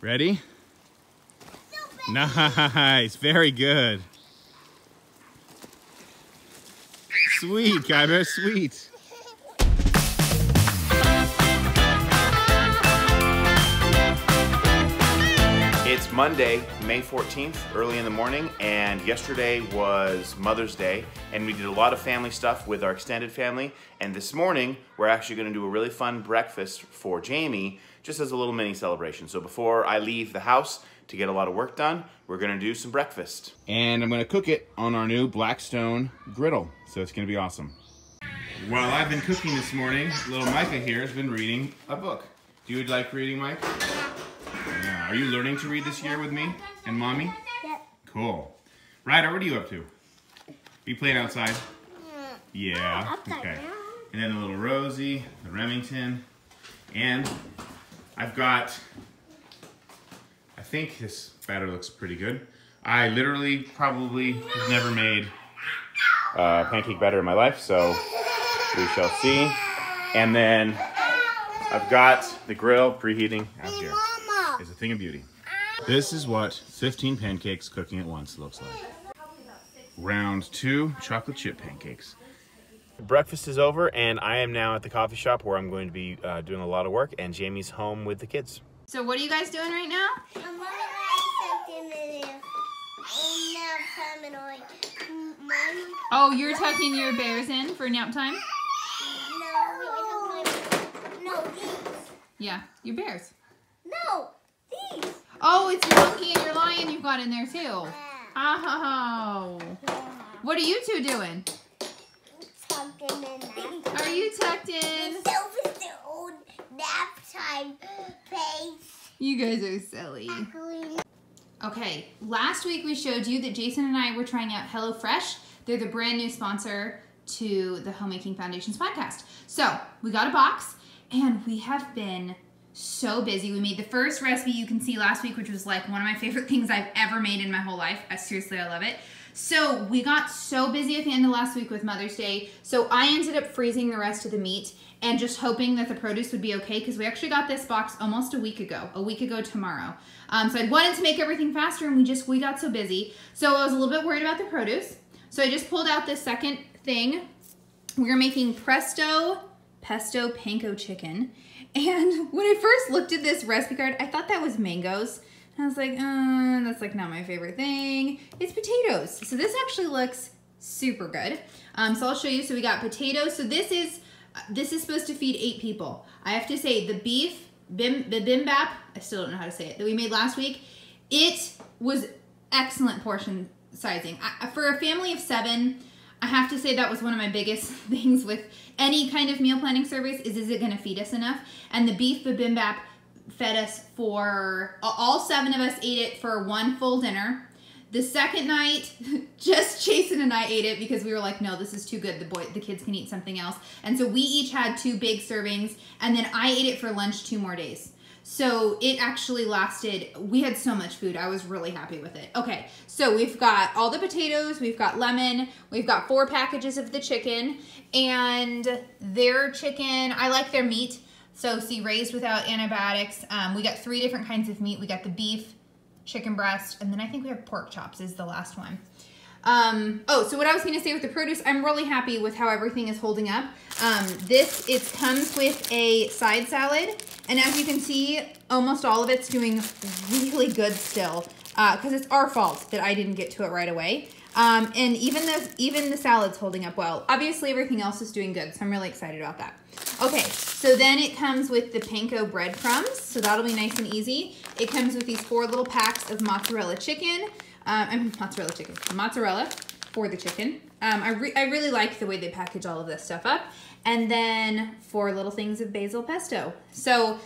Ready? Nice, very good. Sweet, Kyber, sweet. It's Monday, May 14th, early in the morning, and yesterday was Mother's Day, and we did a lot of family stuff with our extended family, and this morning we're actually going to do a really fun breakfast for Jamie, just as a little mini celebration. So before I leave the house to get a lot of work done, we're going to do some breakfast. And I'm going to cook it on our new Blackstone griddle, so it's going to be awesome. While I've been cooking this morning, little Micah here has been reading a book. Do you like reading, Mike? Yeah. Are you learning to read this year with me and Mommy? Yep. Cool. Ryder, what are you up to? Are you playing outside? Yeah. Okay. And then the little Rosie, the Remington, and I've got, I think this batter looks pretty good. I literally probably have never made pancake batter in my life, so we shall see. And then I've got the grill preheating out here. It's a thing of beauty. This is what 15 pancakes cooking at once looks like. Round 2 chocolate chip pancakes. Breakfast is over and I am now at the coffee shop where I'm going to be doing a lot of work, and Jamie's home with the kids. So what are you guys doing right now? Oh, you're tucking your bears in for nap time? No, these. Yeah, your bears. No, these. Oh, it's your monkey and your lion you've got in there too. Oh. What are you two doing? Tucked in nap. Are you tucked in? Sylvia's their own nap time place. You guys are silly. Okay, last week we showed you that Jason and I were trying out HelloFresh. They're the brand new sponsor to the Homemaking Foundations podcast. So we got a box and we have been so busy. We made the first recipe you can see last week, which was like one of my favorite things I've ever made in my whole life. Seriously, I love it. So we got so busy at the end of last week with Mother's Day. So I ended up freezing the rest of the meat and just hoping that the produce would be okay, because we actually got this box almost a week ago tomorrow. So I wanted to make everything faster and we got so busy. So I was a little bit worried about the produce. So I just pulled out this second thing. We're making pesto panko chicken. And when I first looked at this recipe card, I thought that was mangoes. And I was like, that's like not my favorite thing. It's potatoes. So this actually looks super good. So I'll show you. So we got potatoes. So this is supposed to feed 8 people. I have to say the beef bibimbap, I still don't know how to say it, that we made last week, it was excellent portion sizing. For a family of 7, I have to say that was one of my biggest things with any kind of meal planning service is it going to feed us enough? And the beef bibimbap fed us for, all 7 of us ate it for 1 full dinner. The second night, just Jason and I ate it because we were like, no, this is too good. The kids can eat something else. And so we each had 2 big servings, and then I ate it for lunch 2 more days. So it actually lasted, we had so much food. I was really happy with it. Okay, so we've got all the potatoes, we've got lemon, we've got 4 packages of the chicken, and their chicken, I like their meat. So see, raised without antibiotics. We got 3 different kinds of meat. We got the beef, chicken breast, and then I think we have pork chops is the last one. So what I was going to say with the produce, I'm really happy with how everything is holding up. It comes with a side salad, and as you can see, almost all of it's doing really good still, because it's our fault that I didn't get to it right away. And even the salad's holding up well. Obviously, everything else is doing good, so I'm really excited about that. Okay, so then it comes with the panko breadcrumbs, so that'll be nice and easy. It comes with these 4 little packs of mozzarella chicken. Mozzarella for the chicken. I really like the way they package all of this stuff up. And then 4 little things of basil pesto. So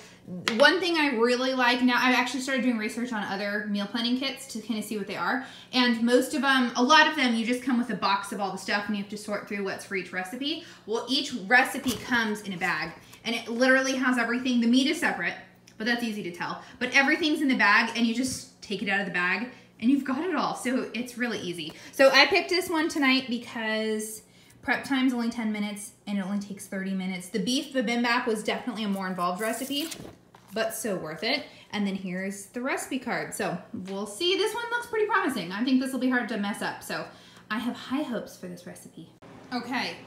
one thing I really like now, I've actually started doing research on other meal planning kits to kind of see what they are. And most of them, a lot of them, you just come with a box of all the stuff and you have to sort through what's for each recipe. Well, each recipe comes in a bag and it literally has everything. The meat is separate, but that's easy to tell. But everything's in the bag and you just take it out of the bag and you've got it all. So it's really easy. So I picked this one tonight because prep time's only 10 minutes and it only takes 30 minutes. The beef bibimbap was definitely a more involved recipe, but so worth it. And then here's the recipe card. So we'll see. This one looks pretty promising. I think this will be hard to mess up. So I have high hopes for this recipe. Okay,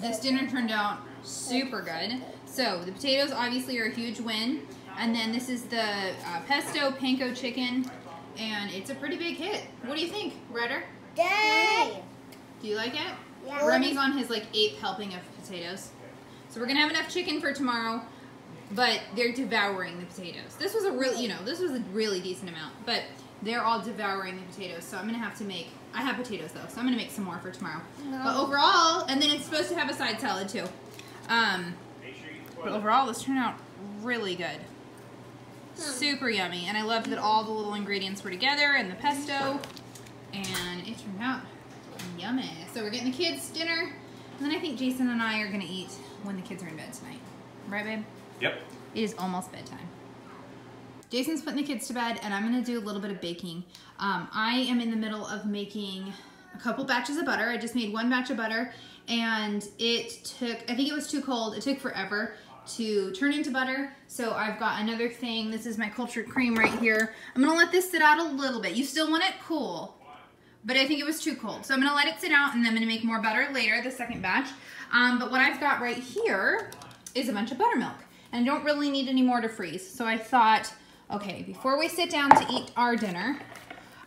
this dinner turned out super good. So the potatoes obviously are a huge win. And then this is the pesto panko chicken. And it's a pretty big hit. What do you think, Ryder? Yay! Do you like it? Yeah. Remy's on his like 8th helping of potatoes. So we're gonna have enough chicken for tomorrow, but they're devouring the potatoes. This was a really, this was a really decent amount, but they're all devouring the potatoes. So I'm gonna have to make, I have potatoes though, so I'm gonna make some more for tomorrow. No. But overall, and then it's supposed to have a side salad too. But overall, this turned out really good. Super yummy, and I loved that all the little ingredients were together and the pesto, and it turned out yummy. So we're getting the kids dinner, and then I think Jason and I are gonna eat when the kids are in bed tonight. Right, babe? Yep. It is almost bedtime. Jason's putting the kids to bed, and I'm gonna do a little bit of baking. I am in the middle of making a couple batches of butter. I just made one batch of butter, and it took, I think it was too cold. It took forever to turn into butter. So I've got another thing. This is my cultured cream right here. I'm gonna let this sit out a little bit. You still want it cool, but I think it was too cold. So I'm gonna let it sit out, and then I'm gonna make more butter later, the second batch. But what I've got right here is a bunch of buttermilk, and I don't really need any more to freeze. So I thought, okay, before we sit down to eat our dinner,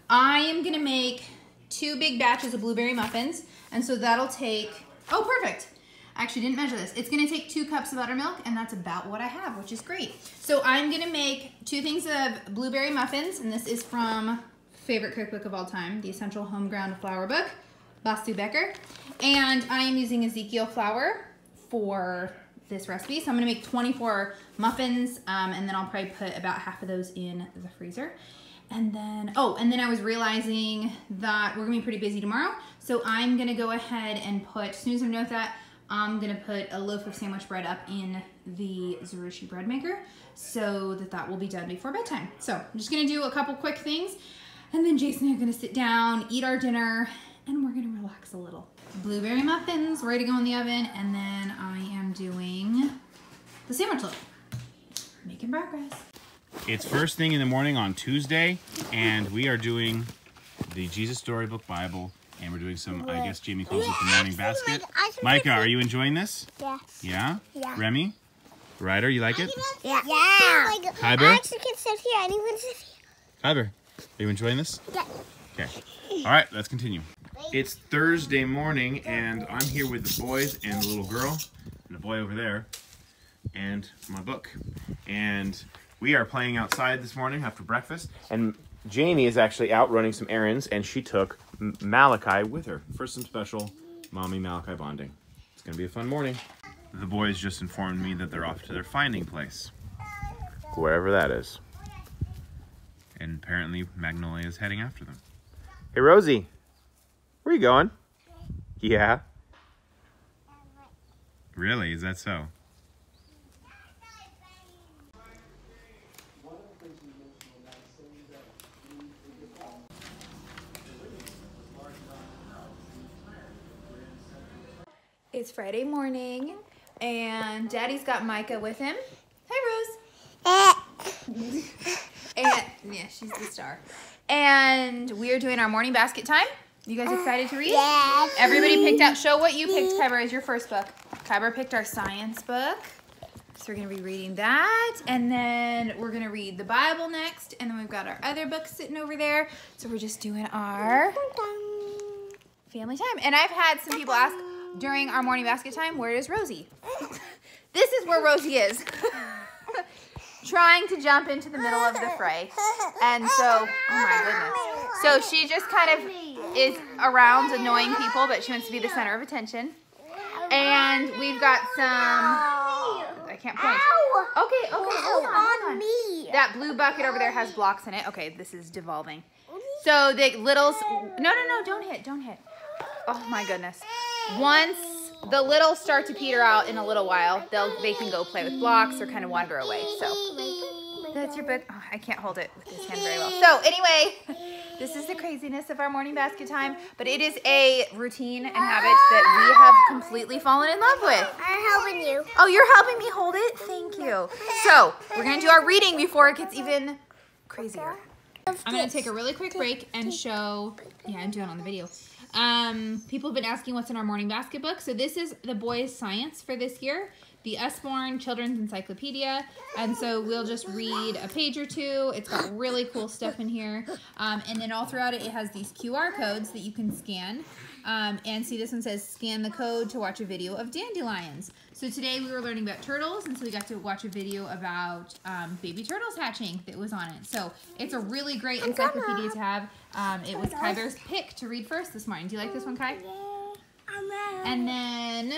I am gonna make 2 big batches of blueberry muffins. And so that'll take, oh, perfect. I actually didn't measure this. It's gonna take 2 cups of buttermilk, and that's about what I have, which is great. So I'm gonna make 2 things of blueberry muffins, and this is from favorite cookbook of all time, the Essential Home Ground Flour book, Bastu Becker. And I am using Ezekiel flour for this recipe. So I'm gonna make 24 muffins, and then I'll probably put about half of those in the freezer. And then, oh, and then I was realizing that we're gonna be pretty busy tomorrow. So I'm gonna go ahead and put, as soon as I know that, I'm gonna put a loaf of sandwich bread up in the Zerushi bread maker so that will be done before bedtime. So I'm just gonna do a couple quick things, and then Jason and I are gonna sit down, eat our dinner, and we're gonna relax a little. Blueberry muffins ready to go in the oven, and then I am doing the sandwich loaf. Making progress. It's first thing in the morning on Tuesday, and we are doing the Jesus Storybook Bible, and we're doing some, I guess Jamie calls it the morning basket. Micah, are you enjoying this? Yes. Yeah? Yeah. Right, Ryder, you like it? Yeah. Hyber? I actually can sit here. Anyone sit here? Hyber, are you enjoying this? Yeah. Okay. All right, let's continue. It's Thursday morning, and I'm here with the boys and the little girl, and the boy over there, and my book. And we are playing outside this morning after breakfast. And Jamie is actually out running some errands, and she took Malachi with her for some special Mommy Malachi bonding. It's going to be a fun morning. The boys just informed me that they're off to their finding place, wherever that is. And apparently Magnolia is heading after them. Hey, Rosie. Where are you going? Yeah. Really? Is that so? It's Friday morning, and Daddy's got Micah with him. Hi, Rose. And yeah, she's the star. And we are doing our morning basket time. You guys excited to read? Yes. Everybody picked out. Show what you picked, Kyber, as your first book. Kyber picked our science book. So we're going to be reading that. And then we're going to read the Bible next. And then we've got our other books sitting over there. So we're just doing our family time. And I've had some people ask during our morning basket time, where is Rosie? This is where Rosie is. Trying to jump into the middle of the fray. And so, oh my goodness. So she just kind of is around annoying people, but she wants to be the center of attention. And we've got some, I can't point. Okay, hold on. That blue bucket over there has blocks in it. Okay, this is devolving. So the littles, no, don't hit. Oh my goodness. Once the littles start to peter out in a little while, they can go play with blocks or kind of wander away. So that's your book. Oh, I can't hold it with this hand very well. So anyway, This is the craziness of our morning basket time, but it is a routine and habit that we have completely fallen in love with. I'm helping you. Oh, you're helping me hold it? Thank you. So, we're going to do our reading before it gets even crazier. I'm going to take a really quick break and show, yeah, I'm doing it on the video. People have been asking what's in our morning basket book. So this is the boys' science for this year, the Usborne Children's Encyclopedia. And so we'll just read a page or two. It's got really cool stuff in here. And then all throughout it, it has these QR codes that you can scan. And see, this one says, scan the code to watch a video of dandelions. So today we were learning about turtles, and so we got to watch a video about baby turtles hatching that was on it. So it's a really great encyclopedia to have. It was Kai Bear's pick to read first this morning. Do you like this one, Kai? And then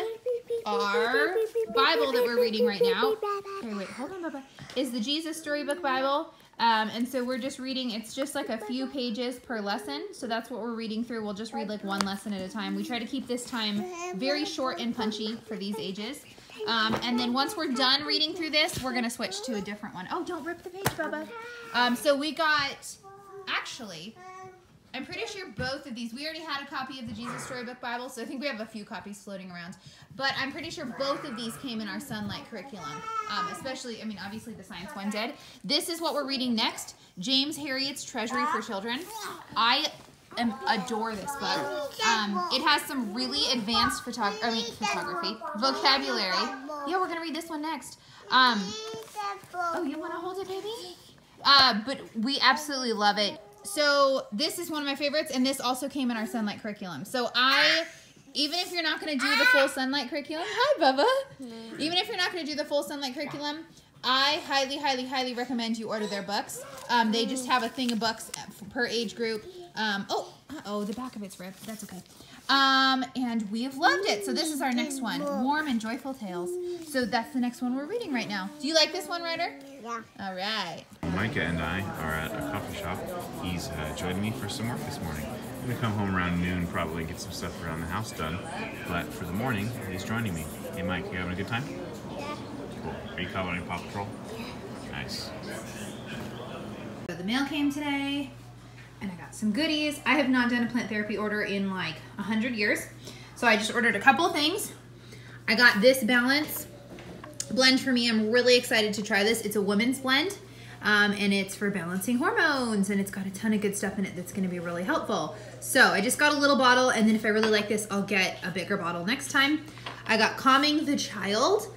our Bible that we're reading right now, okay, wait, hold on, Bubba, is the Jesus Storybook Bible. And so we're just reading, it's just like a few pages per lesson. So that's what we're reading through. We'll just read like one lesson at a time. We try to keep this time very short and punchy for these ages. And then once we're done reading through this, we're going to switch to a different one. Oh, don't rip the page, Bubba. So we got, actually, I'm pretty sure both of these, we already had a copy of the Jesus Storybook Bible, so I think we have a few copies floating around. But I'm pretty sure both of these came in our Sunlight curriculum, especially, I mean, obviously the science one did. This is what we're reading next, James Herriot's Treasury for Children. I adore this book. It has some really advanced vocabulary. Yeah, we're going to read this one next. Oh, you want to hold it, baby? But we absolutely love it. So this is one of my favorites, and this also came in our Sunlight curriculum. So even if you're not going to do the full Sunlight curriculum, hi Bubba. Even if you're not going to do the full Sunlight curriculum, I highly, highly, highly recommend you order their books. They just have a thing of books per age group. Oh, the back of it's ripped. That's okay. And we have loved it. So this is our next one, Warm and Joyful Tales. So that's the next one we're reading right now. Do you like this one, Ryder? Yeah. All right. Micah and I are at a coffee shop. He's joined me for some work this morning. I'm gonna come home around noon, probably get some stuff around the house done. But for the morning, he's joining me. Hey Mike, you having a good time? Yeah. Cool. Are you coloring Paw Patrol? Nice. So the mail came today, and I got some goodies. I have not done a plant therapy order in like 100 years. So I just ordered a couple of things. I got this Balance blend for me. I'm really excited to try this. It's a women's blend, and it's for balancing hormones, and it's got a ton of good stuff in it that's gonna be really helpful. So I just got a little bottle, and then if I really like this, I'll get a bigger bottle next time. I got Calming the Child.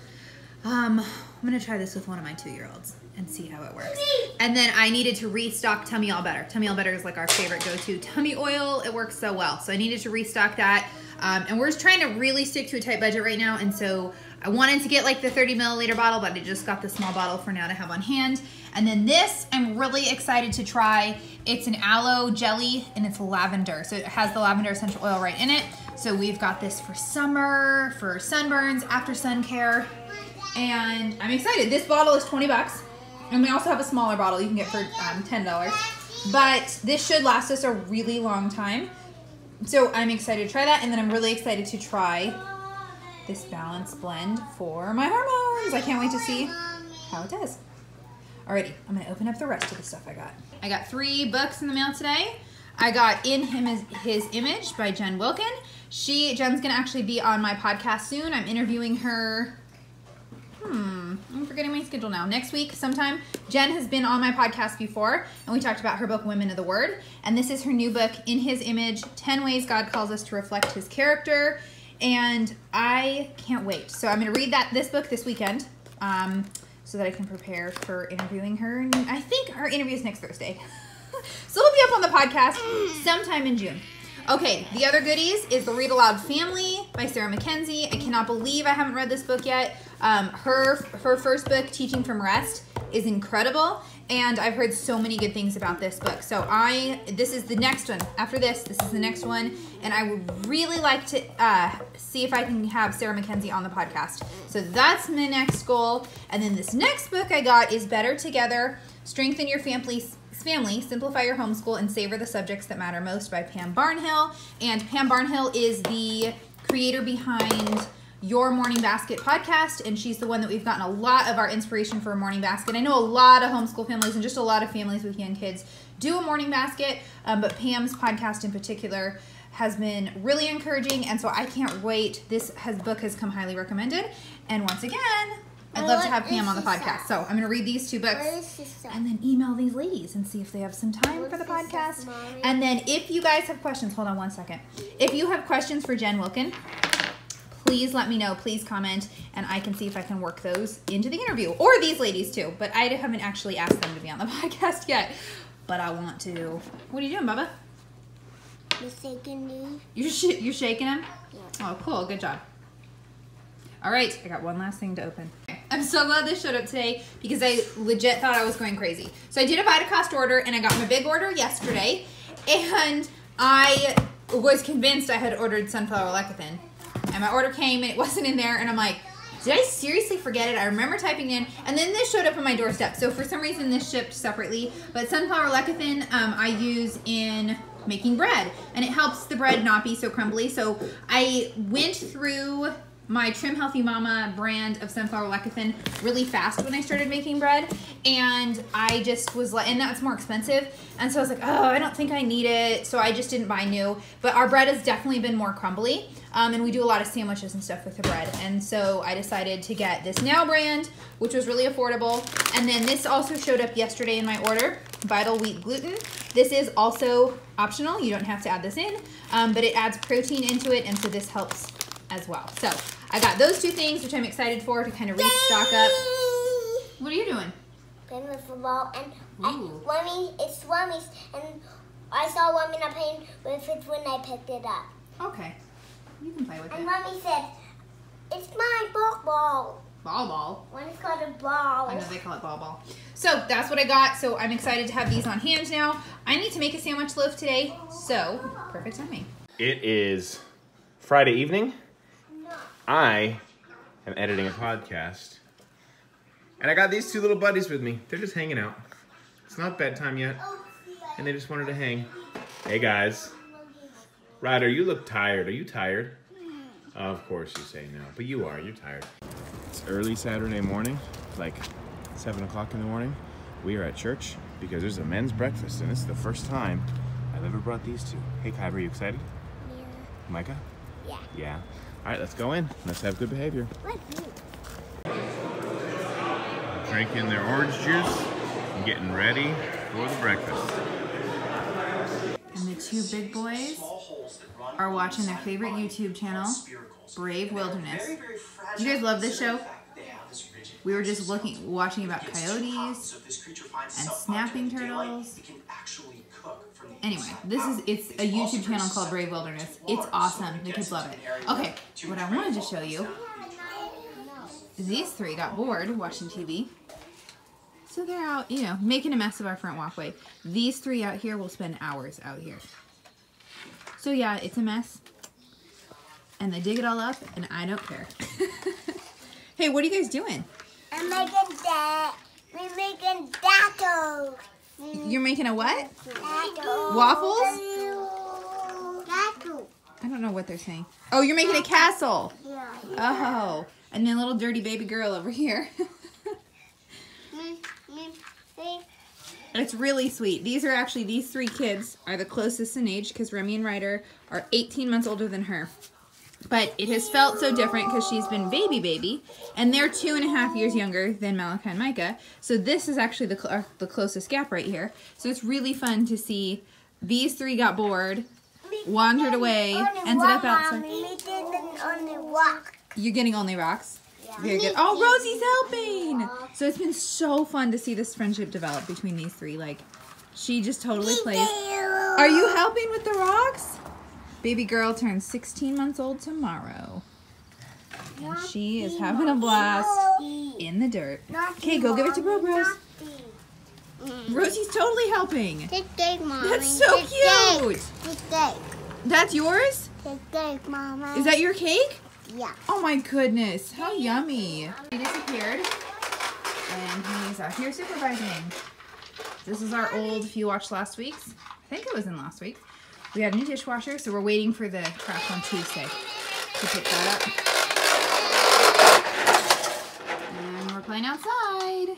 I'm gonna try this with one of my 2-year-olds and see how it works. And then I needed to restock Tummy All Better. Tummy All Better is like our favorite go-to tummy oil. It works so well. So I needed to restock that. And we're just trying to really stick to a tight budget right now. And so I wanted to get like the 30 milliliter bottle, but I just got the small bottle for now to have on hand. And then this, I'm really excited to try. It's an aloe jelly and it's lavender. So it has the lavender essential oil right in it. So we've got this for summer, for sunburns, after sun care. And I'm excited. This bottle is 20 bucks. And we also have a smaller bottle you can get for $10. But this should last us a really long time. So I'm excited to try that. And then I'm really excited to try this Balance blend for my hormones. I can't wait to see how it does. Alrighty, I'm gonna open up the rest of the stuff I got. I got 3 books in the mail today. I got In His Image by Jen Wilkin. Jen's gonna actually be on my podcast soon. I'm interviewing her, I'm forgetting my schedule now. Next week sometime. Jen has been on my podcast before, and we talked about her book, Women of the Word. And this is her new book, In His Image, 10 Ways God Calls Us to Reflect His Character. And I can't wait. So I'm going to read this book this weekend so that I can prepare for interviewing her. And I think her interview is next Thursday. So it'll be up on the podcast sometime in June. Okay, the other goodies is The Read Aloud Family by Sarah Mackenzie. I cannot believe I haven't read this book yet. Her first book, Teaching from Rest, is incredible, and I've heard so many good things about this book. So this is the next one. After this is the next one, and I would really like to see if I can have Sarah Mackenzie on the podcast. So that's my next goal. And then this next book I got is Better Together, Strengthen Your Family, Simplify Your Homeschool, and Savor the Subjects That Matter Most by Pam Barnhill. And Pam Barnhill is the creator behind Your Morning Basket podcast, and she's the one that we've gotten a lot of our inspiration for a morning basket. I know a lot of homeschool families and just a lot of families with young kids do a morning basket, but Pam's podcast in particular has been really encouraging, and so I can't wait. This book has come highly recommended, and once again, I'd love to have Pam on the podcast. So I'm going to read these 2 books and then email these ladies and see if they have some time for the podcast. And then if you guys have questions, hold on one second. If you have questions for Jen Wilkin, please let me know. Please comment, and I can see if I can work those into the interview. Or these ladies too, but I haven't actually asked them to be on the podcast yet. But I want to. What are you doing, Bubba? I'm shaking these. You're shaking them? Yeah. Oh, cool. Good job. All right, I got one last thing to open. I'm so glad this showed up today because I legit thought I was going crazy. So I did a Vitacost order, and I got my big order yesterday, and I was convinced I had ordered sunflower lecithin, and my order came, and it wasn't in there, and I'm like, did I seriously forget it? I remember typing in, and then this showed up on my doorstep. So for some reason, this shipped separately, but sunflower lecithin I use in making bread, and it helps the bread not be so crumbly. So I went through my Trim Healthy Mama brand of sunflower lecithin really fast when I started making bread, and I just was like, and that's more expensive, and so I was like, oh, I don't think I need it, so I just didn't buy new. But our bread has definitely been more crumbly, and we do a lot of sandwiches and stuff with the bread, and so I decided to get this Now brand, which was really affordable. And then this also showed up yesterday in my order, Vital Wheat Gluten. This is also optional, you don't have to add this in, but it adds protein into it, and so this helps as well. So I got those 2 things, which I'm excited for, to kind of restock up. What are you doing? Playing with the ball, and it's Mummy's, and I saw Mummy not playing with it when I picked it up. Okay, you can play with it. And Mommy said, it's my ball. Ball. One is called a ball. I know they call it ball. So that's what I got. So I'm excited to have these on hand now. I need to make a sandwich loaf today, so perfect timing. It is Friday evening. I am editing a podcast, and I got these 2 little buddies with me. They're just hanging out. It's not bedtime yet, and they just wanted to hang. Hey guys. Ryder, you look tired. Are you tired? Of course you say no, but you are. You're tired. It's early Saturday morning, like 7 o'clock in the morning. We are at church because there's a men's breakfast, and this is the first time I've ever brought these 2. Hey Kyber, are you excited? Yeah. Micah? Yeah. Yeah. All right, let's go in. Let's have good behavior. Drinking their orange juice and getting ready for the breakfast. And the 2 big boys are watching their favorite YouTube channel, Brave Wilderness. Do you guys love this show? We were just watching about coyotes and snapping turtles. Anyway, it's a YouTube channel called Brave Wilderness. It's awesome. The kids love it. Okay, what I wanted to show you is these 3 got bored watching TV. So they're out, making a mess of our front walkway. These 3 out here will spend hours out here. So yeah, it's a mess. And they dig it all up, and I don't care. Hey, what are you guys doing? I'm making that. We're making tacos. You're making a what? Tacos. Waffles? Tacos. I don't know what they're saying. Oh, you're making a castle. Yeah. Oh, and then little dirty baby girl over here. It's really sweet. These 3 kids are the closest in age because Remy and Ryder are 18 months older than her. But it has felt so different because she's been baby, and they're 2.5 years younger than Malachi and Micah. So this is actually the closest gap right here. So it's really fun to see these 3 got bored, wandered away, ended up outside. You're getting only rocks? Very good. Oh, Rosie's helping! So it's been so fun to see this friendship develop between these 3. Like, she just totally plays. Are you helping with the rocks? Baby girl turns 16 months old tomorrow. And she is having a blast in the dirt. Okay, go give it to Rose. Rosie's totally helping. That's so cute. That's yours? Is that your cake? Yeah. Oh my goodness, how yummy. He disappeared, and he's out here supervising. This is our old, if you watched last week's, I think it was in last week. We had a new dishwasher, so we're waiting for the craft on Tuesday to pick that up. playing outside.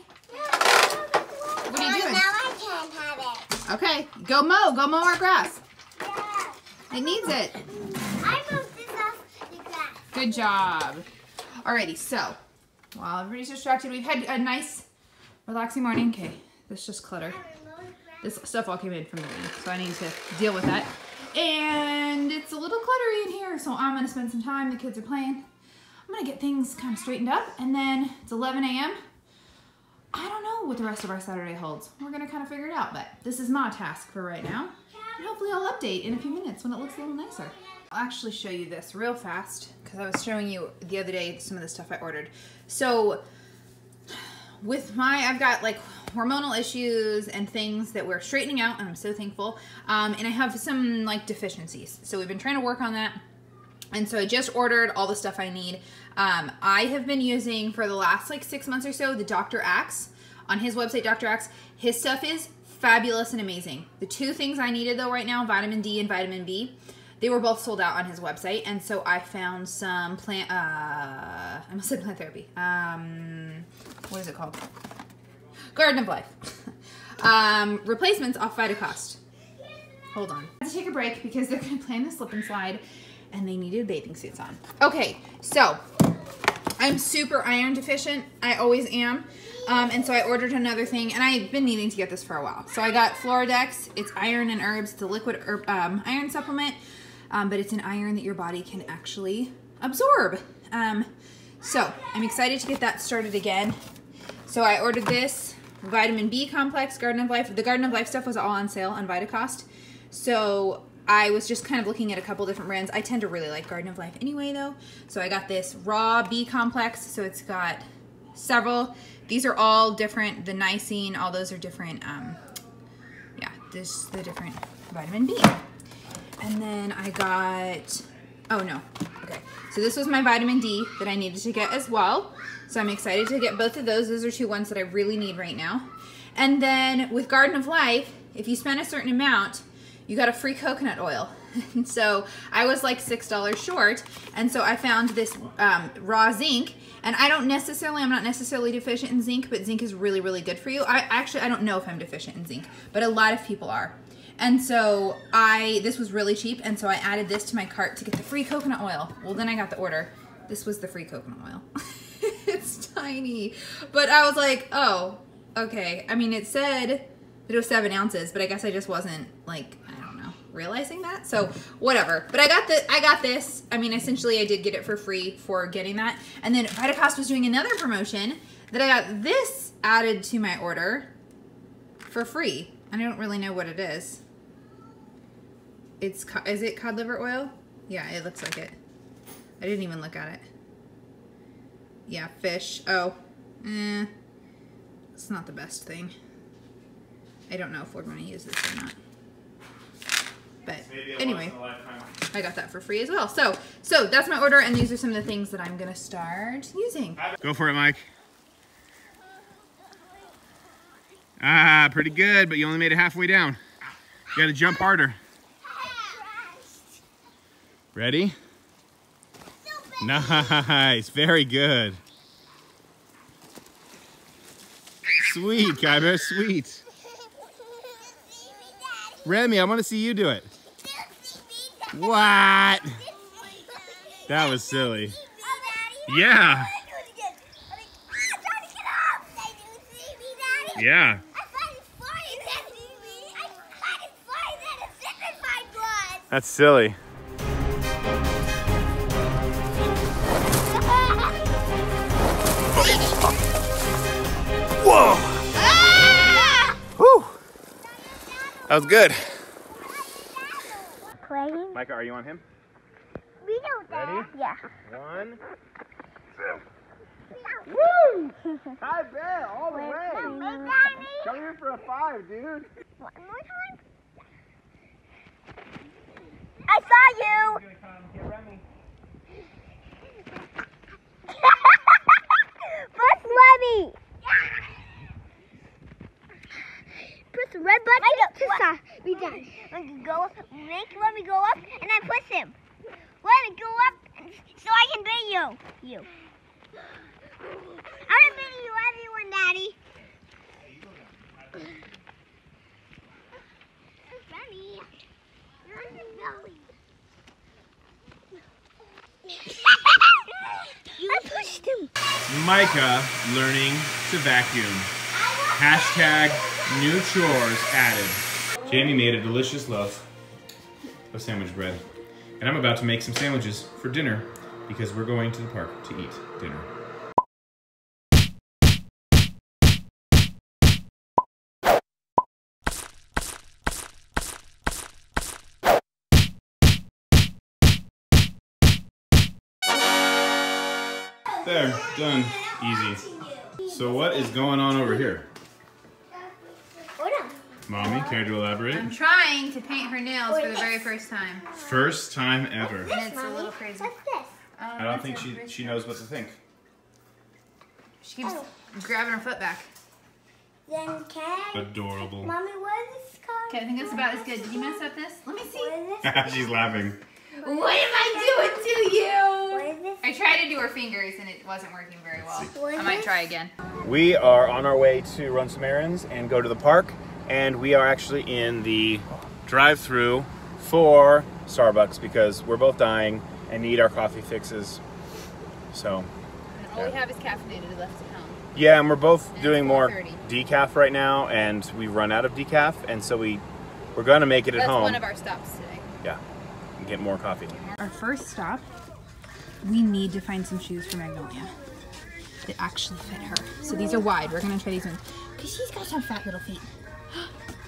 What are you doing? Now I can't have it. Okay, go mow our grass. Yeah. It needs it. I moved this off the grass. Good job. Alrighty, so while everybody's distracted, we've had a nice, relaxing morning. Okay, this is just clutter. This stuff all came in from the rain, so I need to deal with that. And it's a little cluttery in here, so I'm gonna spend some time. The kids are playing. I'm gonna get things kind of straightened up, and then it's 11 a.m. I don't know what the rest of our Saturday holds. We're gonna kind of figure it out, but this is my task for right now. And hopefully I'll update in a few minutes when it looks a little nicer. I'll actually show you this real fast, because I was showing you the other day some of the stuff I ordered. So with I've got like hormonal issues and things that we're straightening out, and I'm so thankful. And I have some like deficiencies. So we've been trying to work on that. And so I just ordered all the stuff I need. I have been using for the last like 6 months or so, the Dr. Axe. On his website, Dr. Axe, his stuff is fabulous and amazing. The two things I needed though right now, vitamin D and vitamin B, they were both sold out on his website. And so I found some I almost said plant therapy. What is it called? Garden of Life. Replacements off Vitacost. Hold on. I have to take a break because they're going to play in the slip and slide and they needed bathing suits on. Okay, so I'm super iron deficient. I always am. And so I ordered another thing, and I've been needing to get this for a while. So I got Floridex. It's iron and herbs. It's a liquid iron supplement, but it's an iron that your body can actually absorb. So I'm excited to get that started again. So I ordered this vitamin B complex, Garden of Life. The Garden of Life stuff was all on sale on Vitacost. So I was just kind of looking at a couple different brands. I tend to really like Garden of Life anyway though. So I got this raw B complex. So it's got several. These are all different. The Niacin, all those are different. Yeah, this the different vitamin B. And then I got, oh no, okay. So this was my vitamin D that I needed to get as well. So I'm excited to get both of those. Those are two ones that I really need right now. And then with Garden of Life, if you spend a certain amount, you got a free coconut oil. And so I was like $6 short. And so I found this raw zinc. And I'm not necessarily deficient in zinc, but zinc is really, really good for you. I don't know if I'm deficient in zinc, but a lot of people are. And so this was really cheap. And so I added this to my cart to get the free coconut oil. Well, then I got the order. This was the free coconut oil. It's tiny, but I was like, oh, okay. I mean, it said that it was 7 ounces, but I guess I just wasn't like, I don't know, realizing that. So whatever, but I got this. I mean, essentially I did get it for free for getting that. And then Vitacost was doing another promotion that I got this added to my order for free. I don't really know what it is. Is it cod liver oil? Yeah, it looks like it. I didn't even look at it. Yeah, fish. Oh, it's not the best thing. I don't know if we're going to use this or not. But anyway, I got that for free as well. So that's my order, and these are some of the things that I'm going to start using. Go for it, Mike. Ah, pretty good, but you only made it halfway down. You got to jump harder. Ready? Nice, very good. Sweet, Kyber, sweet. Remy, I want to see you do it. What? That was silly. Yeah. Yeah. That's silly. Whoa! Ah! Whew. That was good. Playing? Micah, are you on him? We know that. Ready? Yeah. 1, 2. Woo! Hi, Bear, all the way. Come here for a 5, dude. One more time. I saw you. He's gonna come get Remy. Press Remy. Press the red button to stop. Be done. Let me go up, and then push him. Let me go up so I can beat you. I'm gonna you everyone, Daddy. Remy, you're on your belly. I pushed him. Micah learning to vacuum. Hashtag new chores added. Jamie made a delicious loaf of sandwich bread. And I'm about to make some sandwiches for dinner because we're going to the park to eat dinner. There, done. Easy. So what is going on over here? Mommy, care to elaborate? I'm trying to paint her nails for the very first time. First time ever. And it's a little crazy. What's this? I don't think she knows what to think. She keeps grabbing her foot back. Then can Adorable. Mommy, what is this called? Okay, I think that's about as good. Did you mess up this? Let me see. What is this? She's laughing. What am I doing to you? What is this? I tried to do her fingers and it wasn't working very well. I might try again. We are on our way to run some errands and go to the park, and we are actually in the drive-thru for Starbucks because we're both dying and need our coffee fixes. So, And all we have is caffeinated left at home. yeah, and we're both And doing it's more 4:30. decaf right now, and we've run out of decaf, and so we're gonna make it at That's home. one of our stops today. Yeah, and get more coffee. Our first stop, we need to find some shoes for Magnolia that actually fit her. So these are wide. We're gonna try these ones because she's got some fat little feet.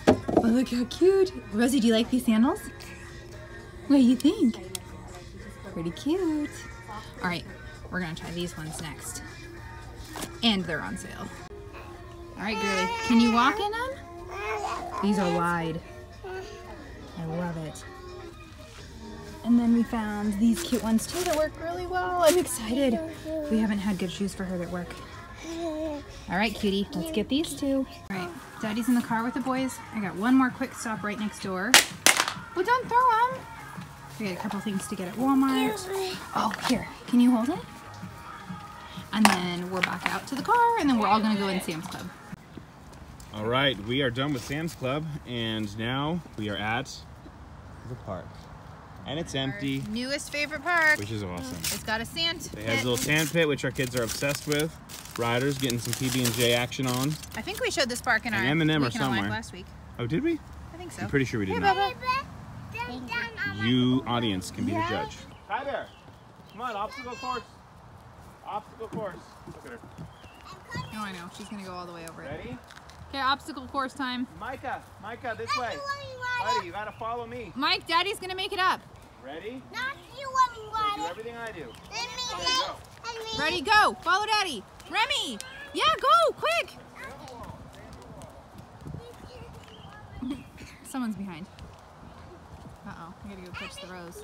Oh, look how cute. Rosie, do you like these sandals? What do you think? Pretty cute. All right, we're gonna try these ones next. And they're on sale. All right, girly, can you walk in them? These are wide. I love it. And then we found these cute ones too that work really well. I'm excited. We haven't had good shoes for her that work. All right, cutie, let's get these two. All right, Daddy's in the car with the boys. I got one more quick stop right next door. Oh, don't throw them. We got a couple things to get at Walmart. Oh, here, can you hold it? And then we're back out to the car, and then we're all gonna go in Sam's Club. All right, we are done with Sam's Club, and now we are at the park. And it's empty, Our newest favorite park. which is awesome. It's got a sand They pit. have a little sand pit, which our kids are obsessed with. Riders getting some PB&J action on. I think we showed this park in our And M&M or Weekend on Life somewhere. last week. Oh, did we? I think so. I'm pretty sure we did Here, not. Bubba. You, audience, can be the judge. Hi there. Come on, obstacle course. Obstacle course. Look at her. Oh, I know. She's gonna go all the way over it. Ready? Okay, obstacle course time. Micah, this way. Buddy, you gotta follow me. Mike, Daddy's gonna make it up. Ready? Not you want me Do water. everything I do. Let me Ready, go. Follow Daddy. Remy. Yeah, go, quick. Someone's behind. Uh-oh, I gotta go catch the rose.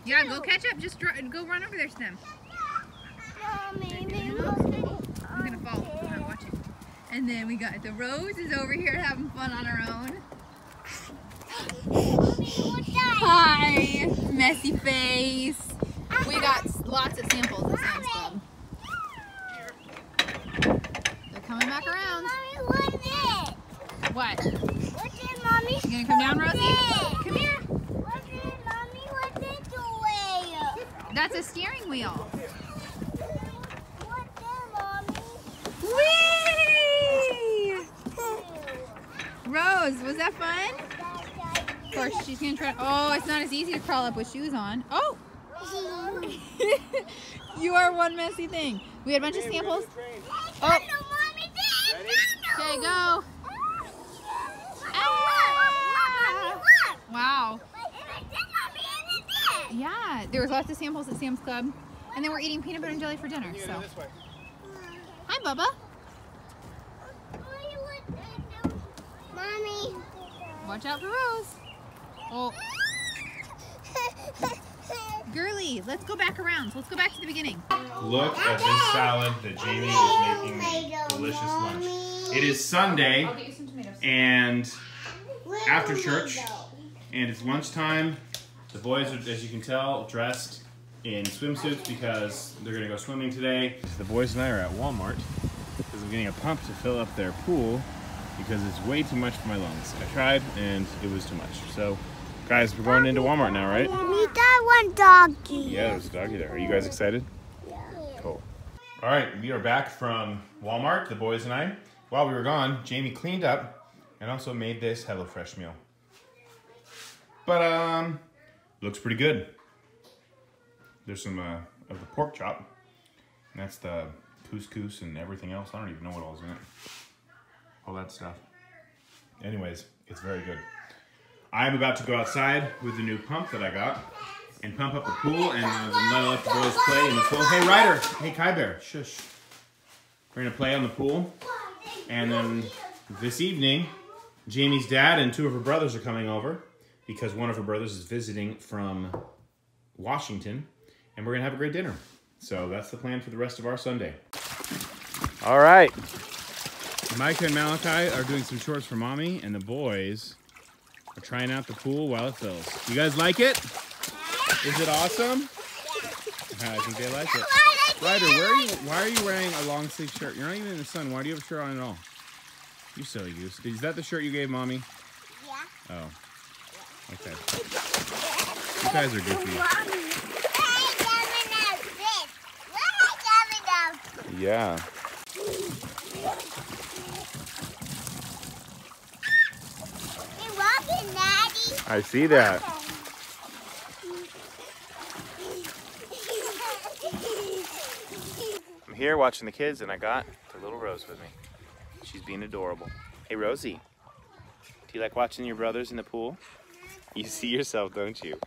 Yeah, go catch up. Just go run over there to them. I'm gonna fall. I'm not watching. And then we got the rose is over here having fun on her own. Hi, messy face. We got lots of samples at Sam's Club. They're coming back around. What? What's it, Mommy? You gonna come down, Rosie? Yeah. Come here. What's it, Mommy? What's it doing? That's a steering wheel. What's it, Mommy? Whee! Rose, was that fun? Of course, she's gonna try. Oh, it's not as easy to crawl up with shoes on. Oh! You are one messy thing. We had a bunch of samples. Oh! Okay, go. Ah! Wow. Yeah, there was lots of samples at Sam's Club. And then we're eating peanut butter and jelly for dinner, so. Hi, Bubba. Mommy. Watch out for Rose. Oh, girly, let's go back around. Let's go back to the beginning. Look at this salad that Jamie is making me. Delicious lunch. It is Sunday, I'll get you some tomatoes. and after church, and it's lunchtime. The boys are, as you can tell, dressed in swimsuits because they're gonna go swimming today. The boys and I are at Walmart because I'm getting a pump to fill up their pool because it's way too much for my lungs. I tried and it was too much. So guys, we're going into Walmart now, right? We got one doggy. Yeah, there's a doggy there. Are you guys excited? Yeah. Cool. All right, we are back from Walmart, the boys and I. While we were gone, Jamie cleaned up and also made this HelloFresh meal. But looks pretty good. There's some of the pork chop. And that's the couscous and everything else. I don't even know what all's in it. All that stuff. Anyways, it's very good. I'm about to go outside with the new pump that I got and pump up the pool and let the boys play in the pool. Hey Ryder, hey Kai Bear, shush. We're gonna play on the pool. And then this evening, Jamie's dad and two of her brothers are coming over because one of her brothers is visiting from Washington, and we're gonna have a great dinner. So that's the plan for the rest of our Sunday. All right. Micah and Malachi are doing some chores for mommy, and the boys are trying out the pool while it fills. You guys like it? Is it awesome? Yeah. I think they like it. Ryder, why are you wearing a long sleeve shirt? You're not even in the sun. Why do you have a shirt on at all? You silly goose. Is that the shirt you gave mommy? Yeah. Oh. Okay. You guys are goofy. Yeah. You're walking, Daddy. I see that. I'm here watching the kids and I got the little Rose with me. She's being adorable. Hey Rosie, do you like watching your brothers in the pool? You see yourself, don't you?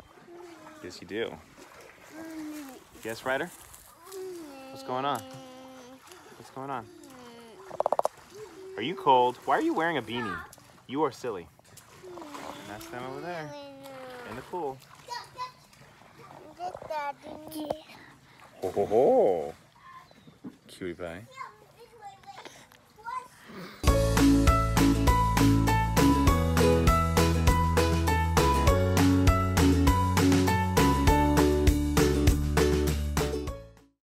Yes, you do. Yes, Ryder? What's going on? What's going on? Are you cold? Why are you wearing a beanie? You are silly. And that's them over there in the pool. Ho ho ho! Cutie pie.